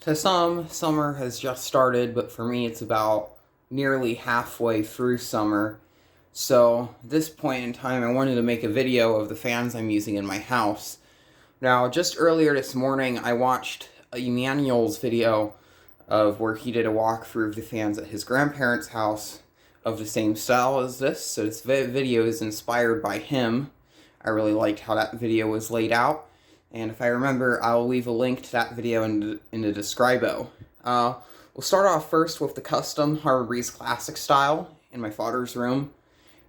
To some, summer has just started, but for me it's about nearly halfway through summer. So at this point in time, I wanted to make a video of the fans I'm using in my house. Now, just earlier this morning, I watched Emmanuel's video of where he did a walkthrough of the fans at his grandparents' house of the same style as this. So this video is inspired by him. I really liked how that video was laid out. And if I remember, I'll leave a link to that video in the describo. We'll start off first with the custom Harbor Breeze Classic style in my father's room.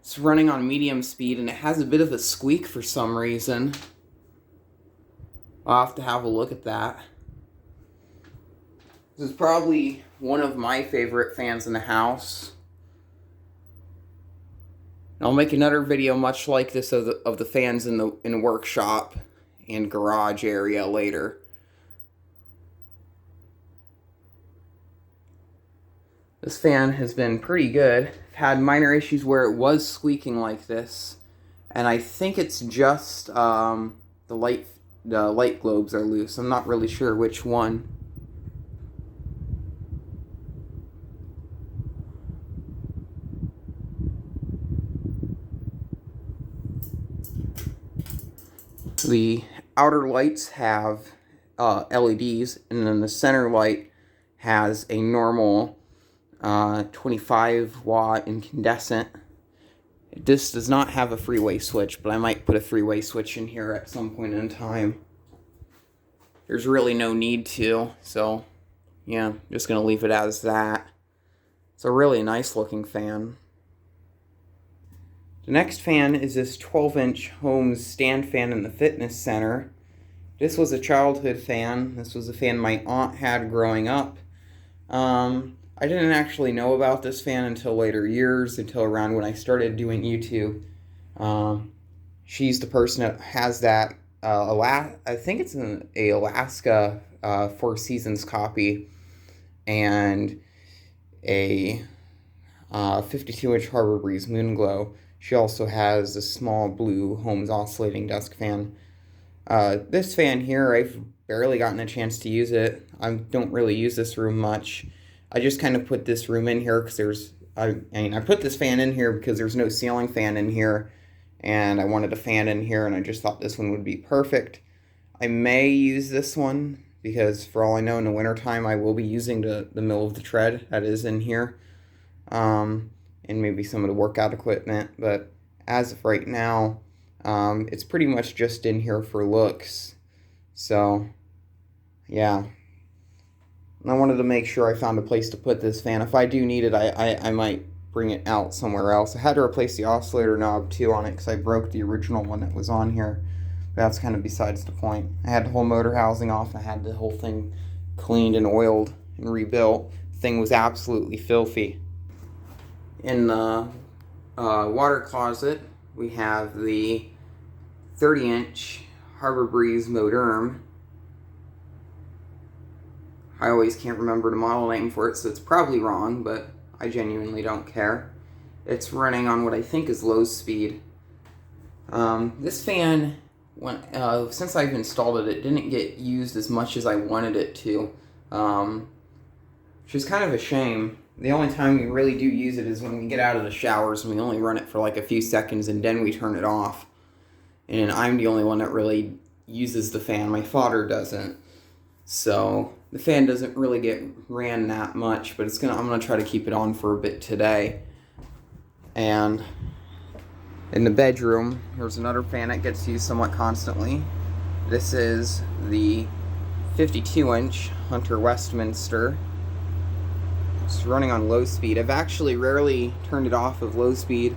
It's running on medium speed and it has a bit of a squeak for some reason. I'll have to have a look at that. This is probably one of my favorite fans in the house. And I'll make another video much like this of the fans in the workshop and garage area later. This fan has been pretty good. I've had minor issues where it was squeaking like this, and I think it's just the light globes are loose. I'm not really sure which one. The outer lights have LEDs, and then the center light has a normal 25 watt incandescent. This does not have a three-way switch, but I might put a three-way switch in here at some point in time. There's really no need to, so yeah, I'm just going to leave it as that. It's a really nice looking fan. The next fan is this 12-inch Holmes stand fan in the fitness center. This was a childhood fan. This was a fan my aunt had growing up. I didn't actually know about this fan until later years, until around when I started doing YouTube. She's the person that has that, I think it's a Alaska Four Seasons copy, and a 52-inch Harbor Breeze Moonglow. She also has a small blue Holmes oscillating desk fan. This fan here, I've barely gotten a chance to use it. I don't really use this room much. I just kind of put this room in here because I put this fan in here because there's no ceiling fan in here, and I wanted a fan in here, and I just thought this one would be perfect. I may use this one because for all I know in the wintertime I will be using the middle of the tread that is in here. And maybe some of the workout equipment, but as of right now, it's pretty much just in here for looks. So, yeah. And I wanted to make sure I found a place to put this fan. If I do need it, I might bring it out somewhere else. I had to replace the oscillator knob too on it because I broke the original one that was on here. But that's kind of besides the point. I had the whole motor housing off. I had the whole thing cleaned and oiled and rebuilt. The thing was absolutely filthy. In the water closet, we have the 30-inch Harbor Breeze Modern. I always can't remember the model name for it, so it's probably wrong, but I genuinely don't care. It's running on what I think is low speed. This fan, since I've installed it, it didn't get used as much as I wanted it to, which is kind of a shame. The only time we really do use it is when we get out of the showers, and we only run it for like a few seconds and then we turn it off. And I'm the only one that really uses the fan. My father doesn't. So the fan doesn't really get ran that much, but I'm gonna try to keep it on for a bit today. And in the bedroom, there's another fan that gets used somewhat constantly. This is the 52-inch Hunter Westminster. It's running on low speed. I've actually rarely turned it off of low speed.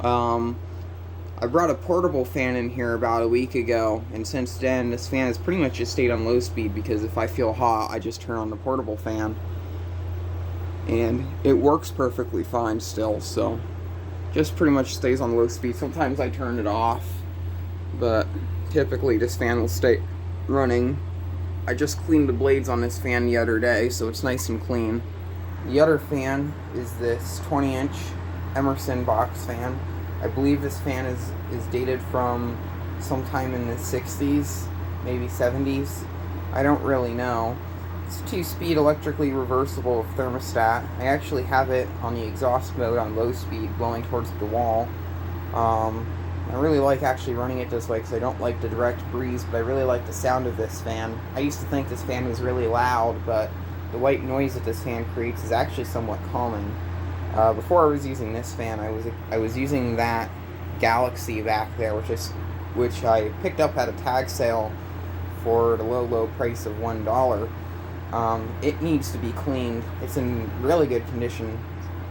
I brought a portable fan in here about a week ago, and since then this fan has pretty much just stayed on low speed because if I feel hot, I just turn on the portable fan. And it works perfectly fine still, so just pretty much stays on low speed. Sometimes I turn it off, but typically this fan will stay running. I just cleaned the blades on this fan the other day, so it's nice and clean. The other fan is this 20-inch Emerson Box Fan. I believe this fan is dated from sometime in the 60s, maybe 70s. I don't really know. It's a 2-speed electrically reversible thermostat. I actually have it on the exhaust mode on low speed, blowing towards the wall. I really like actually running it this way because I don't like the direct breeze, but I really like the sound of this fan. I used to think this fan was really loud, but the white noise that this fan creates is actually somewhat calming. Before I was using this fan, I was using that Galaxy back there, which I picked up at a tag sale for the low price of $1. It needs to be cleaned. It's in really good condition.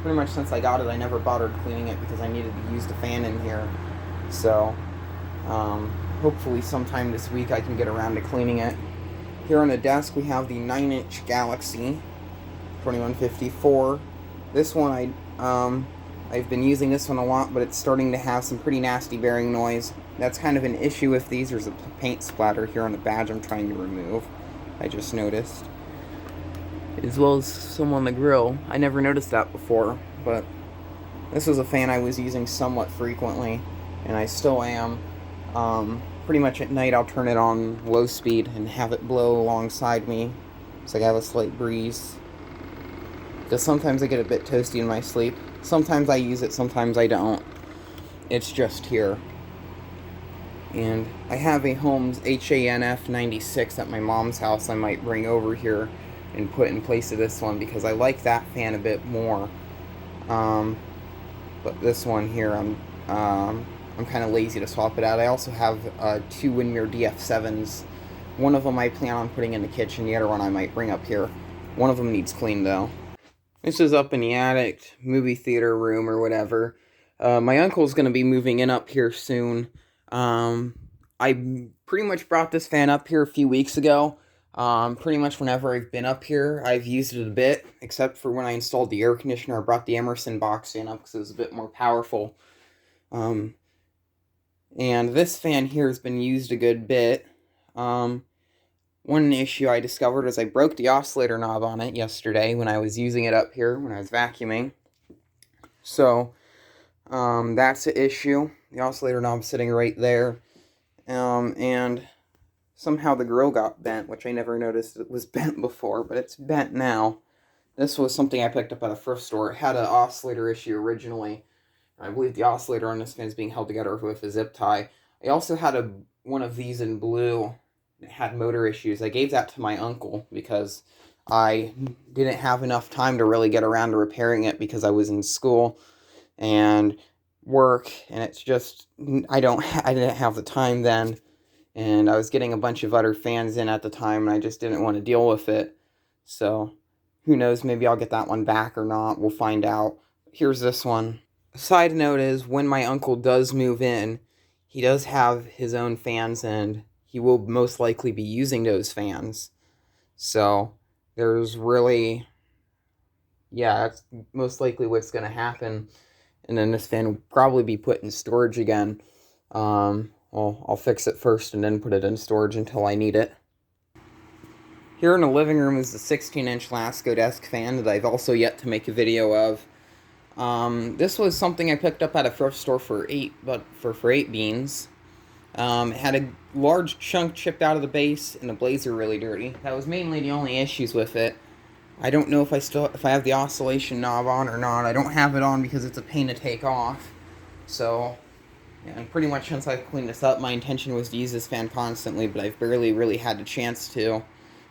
Pretty much since I got it, I never bothered cleaning it because I needed to use the fan in here. So, hopefully sometime this week I can get around to cleaning it. Here on the desk we have the 9-inch Galaxy 2154. This one I've been using this one a lot, but it's starting to have some pretty nasty bearing noise. That's kind of an issue with these. There's a paint splatter here on the badge I'm trying to remove, I just noticed. As well as some on the grill. I never noticed that before, but this was a fan I was using somewhat frequently, and I still am. Pretty much at night I'll turn it on low speed and have it blow alongside me so I have a slight breeze. Because sometimes I get a bit toasty in my sleep. Sometimes I use it, sometimes I don't. It's just here. And I have a Holmes HANF 96 at my mom's house I might bring over here and put in place of this one because I like that fan a bit more. But this one here, I'm kind of lazy to swap it out. I also have 2 Winmere DF7s. One of them I plan on putting in the kitchen, the other one I might bring up here. One of them needs cleaned though. This is up in the attic, movie theater room or whatever. My uncle's going to be moving in up here soon. I pretty much brought this fan up here a few weeks ago. Pretty much whenever I've been up here, I've used it a bit, except for when I installed the air conditioner. I brought the Emerson Box Fan up because it was a bit more powerful. And this fan here has been used a good bit. One issue I discovered is I broke the oscillator knob on it yesterday when I was using it up here when I was vacuuming. So, that's an issue. The oscillator knob's sitting right there. And somehow the grill got bent, which I never noticed it was bent before, but it's bent now. This was something I picked up at a thrift store. It had an oscillator issue originally. I believe the oscillator on this fan is being held together with a zip tie. I also had one of these in blue. It had motor issues. I gave that to my uncle because I didn't have enough time to really get around to repairing it because I was in school and work, and it's just I didn't have the time then, and I was getting a bunch of other fans in at the time, and I just didn't want to deal with it. So who knows, maybe I'll get that one back or not. We'll find out. Here's this one. A side note is when my uncle does move in, he does have his own fans, and he will most likely be using those fans. So there's really, yeah, that's most likely what's going to happen. And then this fan will probably be put in storage again. Well, I'll fix it first and then put it in storage until I need it. Here in the living room is the 16-inch Lasco Desk Fan that I've also yet to make a video of. This was something I picked up at a thrift store for $8 beans. It had a large chunk chipped out of the base, and the blades are really dirty. That was mainly the only issues with it. I don't know if I have the oscillation knob on or not. I don't have it on because it's a pain to take off. So, yeah, and pretty much since I've cleaned this up, my intention was to use this fan constantly, but I've barely really had the chance to.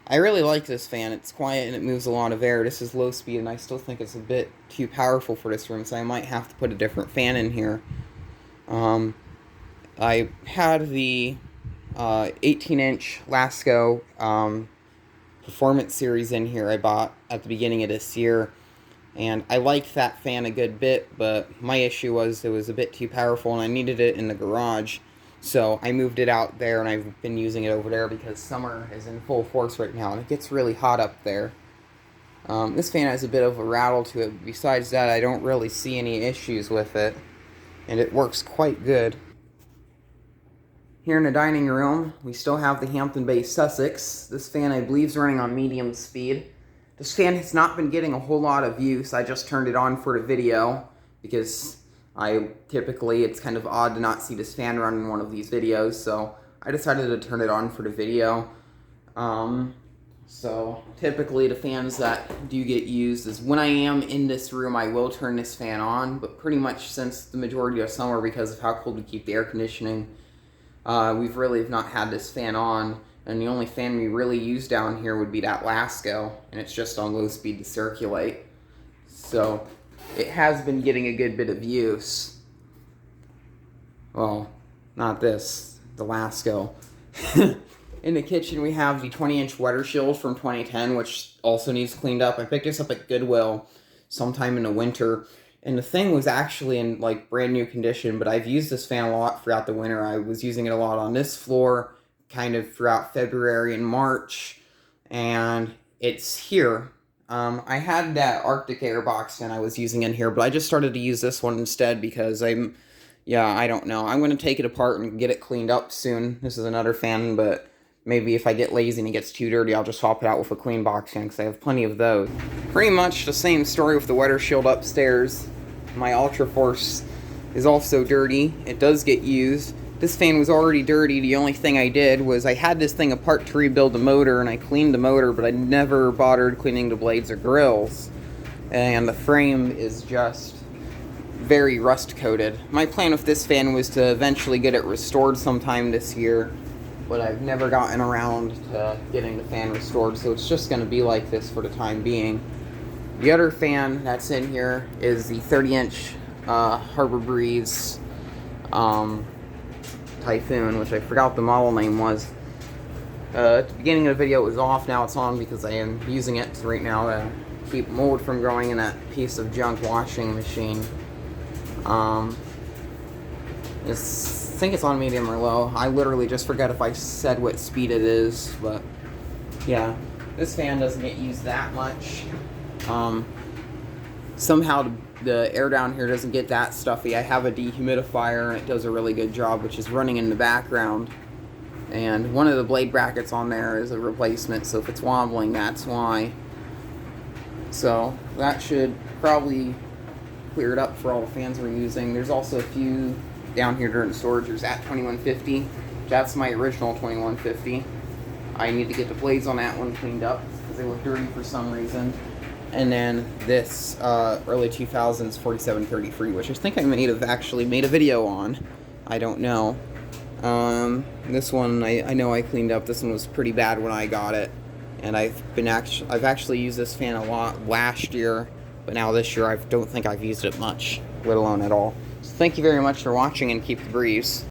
I really like this fan. It's quiet and it moves a lot of air. This is low speed, and I still think it's a bit too powerful for this room, so I might have to put a different fan in here. I had the 18-inch Lasco Performance Series in here I bought at the beginning of this year, and I liked that fan a good bit, but my issue was it was a bit too powerful and I needed it in the garage, so I moved it out there and I've been using it over there because summer is in full force right now and it gets really hot up there. This fan has a bit of a rattle to it. Besides that, I don't really see any issues with it, and it works quite good. Here in the dining room, we still have the Hampton Bay Sussex. This fan, I believe, is running on medium speed. This fan has not been getting a whole lot of use. I just turned it on for the video because it's kind of odd to not see this fan run in one of these videos, so I decided to turn it on for the video. So typically the fans that do get used is when I am in this room, I will turn this fan on, but pretty much since the majority of summer, because of how cold we keep the air conditioning, we've really not had this fan on, and the only fan we really use down here would be that Lasco, and it's just on low speed to circulate. So it has been getting a good bit of use. Well, not this, the Lasco. In the kitchen, we have the 20-inch weather shield from 2010, which also needs cleaned up. I picked this up at Goodwill sometime in the winter, and the thing was actually in like brand new condition, but I've used this fan a lot throughout the winter. I was using it a lot on this floor, kind of throughout February and March, and it's here. I had that Arctic Air box fan I was using in here, but I just started to use this one instead because I don't know. I'm going to take it apart and get it cleaned up soon. This is another fan, but maybe if I get lazy and it gets too dirty, I'll just swap it out with a clean box fan because I have plenty of those. Pretty much the same story with the weather shield upstairs. My Ultra Force is also dirty. It does get used. This fan was already dirty. The only thing I did was I had this thing apart to rebuild the motor, and I cleaned the motor, but I never bothered cleaning the blades or grills. And the frame is just very rust coated. My plan with this fan was to eventually get it restored sometime this year, but I've never gotten around to getting the fan restored, so it's just going to be like this for the time being. The other fan that's in here is the 30-inch Harbor Breeze Typhoon, which I forgot the model name was. At the beginning of the video it was off, now it's on because I am using it right now to keep mold from growing in that piece of junk washing machine. I think it's on medium or low. I literally just forget if I said what speed it is, but yeah, this fan doesn't get used that much. Somehow the air down here doesn't get that stuffy. I have a dehumidifier and it does a really good job, which is running in the background. And one of the blade brackets on there is a replacement, so if it's wobbling, that's why. So that should probably clear it up for all the fans we're using. There's also a few down here during storage. There's at 2150. That's my original 2150. I need to get the blades on that one cleaned up because they look dirty for some reason. And then this early 2000s 4733, which I think I may have actually made a video on. I don't know. This one I know I cleaned up. This one was pretty bad when I got it, and I've actually used this fan a lot last year, but now this year I don't think I've used it much, let alone at all. So thank you very much for watching, and keep the breeze.